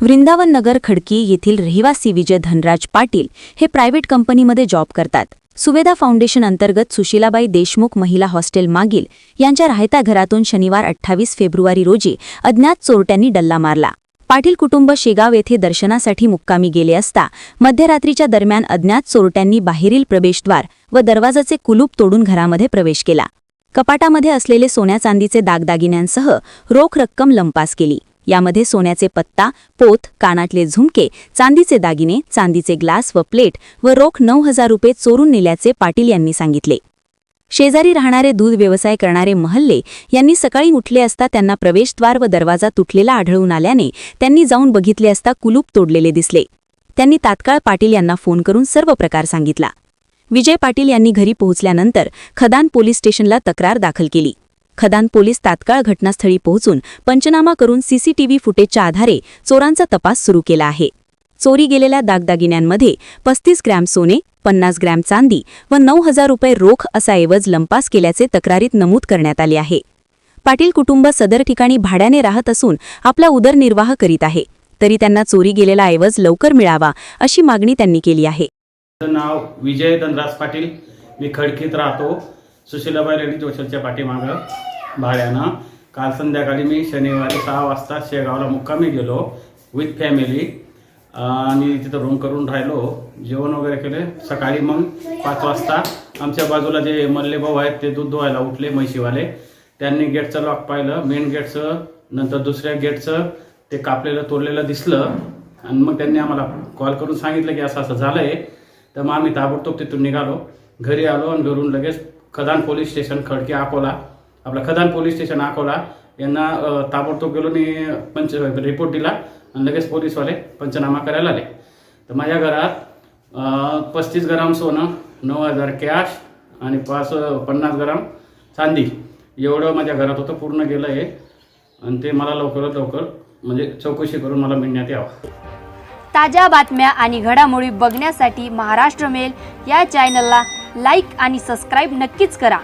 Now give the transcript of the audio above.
वृंदावन नगर खडकी येथील रहिवासी विजय धनराज पाटील हे प्रायव्हेट कंपनीमध्ये जॉब करतात। सुवेदा फाउंडेशन अंतर्गत सुशीलाबाई देशमुख महिला हॉस्टेल मागील यांच्या राहत्या घरातून शनिवार 28 फेब्रुवारी रोजी अज्ञात चोरट्यांनी डल्ला मारला। पाटील कुटुंब शेगाव येथे दर्शनासाठी मुक्कामी गेले असता मध्यरात्रीच्या दरम्यान अज्ञात चोरट्यांनी बाहेरील प्रवेशद्वार व दरवाजाचे कुलूप तोडून घरामध्ये प्रवेश केला। कपाटामध्ये असलेले सोन्या चांदीचे दागदागिन्यांसह रोख रक्कम लंपास केली। यामध्ये सोन्याचे पत्ता, पोत, कानातले झुमके, चांदीचे दागिने, चांदीचे ग्लास व प्लेट व रोख 9,000 रुपये चोरून नेल्याचे पाटील यांनी सांगितले। शेजारी राहणारे दूध व्यवसाय करणारे महल्ले यांनी सकाळी उठले असता त्यांना प्रवेशद्वार व दरवाजा तुटलेला आढळून आल्याने त्यांनी जाऊन बघितले असता कुलूप तोडलेले दिसले। त्यांनी तात्काळ पाटील यांना फोन करून सर्व प्रकार सांगितला। विजय पाटील यांनी घरी पोहोचल्यानंतर खदान पोलीस स्टेशनला तक्रार दाखल केली। खदान पोलीस तात्काळ घटनास्थळी पोहोचून पंचनामा करून सीसीटीव्ही फुटेजच्या आधारे चोरांचा तपास सुरू केला आहे। चोरी गेलेल्या दागदागिन्यांमध्ये 35 ग्रॅम सोने, 50 ग्रॅम चांदी व 9,000 रुपये रोख असा ऐवज लंपास केल्याचे तक्रारीत नमूद करण्यात आले आहे। पाटील कुटुंब सदर ठिकाणी भाड्याने राहत असून आपला उदरनिर्वाह करीत आहे, तरी त्यांना चोरी गेलेला ऐवज लवकर मिळावा अशी मागणी त्यांनी केली आहे। नाव विजय धनराज पाटील, मी खडकीत राहतो। सुशीलाबाई लेडीज हॉस्टेलच्या पाठीमागं भाड्यानं काल संध्याकाळी मी शनिवारी 6 वाजता शेगावला मुक्कामी गेलो विथ फॅमिली आणि तिथं रूम करून राहिलो, जेवण वगैरे केले। सकाळी मग 5 वाजता आमच्या बाजूला जे मल्ले भाऊ आहेत ते दूध धुवायला उठले म्हैशीवाले, त्यांनी गेटचं लॉक पाहिलं, मेन गेटचं, नंतर दुसऱ्या गेटचं ते कापलेलं तोडलेलं दिसलं आणि मग त्यांनी आम्हाला कॉल करून सांगितलं की असं असं झालं आहे। तर मग आम्ही ताबडतोब तिथून निघालो, घरी आलो आणि घरून लगेच खदान पोलीस स्टेशन खडकी अकोला, आपला खदान पोलीस स्टेशन अकोला यांना ताबडतोब गेलो आणि रिपोर्ट दिला आणि लगेच पोलीसवाले पंचनामा करायला आले। तर माझ्या घरात 35 ग्राम सोनं, 9,000 कॅश आणि 50 ग्राम चांदी एवढं माझ्या घरात होतं, पूर्ण गेलं आहे आणि ते मला लवकरात लवकर म्हणजे चौकशी करून मला मिळण्यात यावं। ताज्या बातम्या आणि घडामोडी बघण्यासाठी महाराष्ट्र मेल या चॅनलला लाईक आणि सबस्क्राईब नक्कीच करा।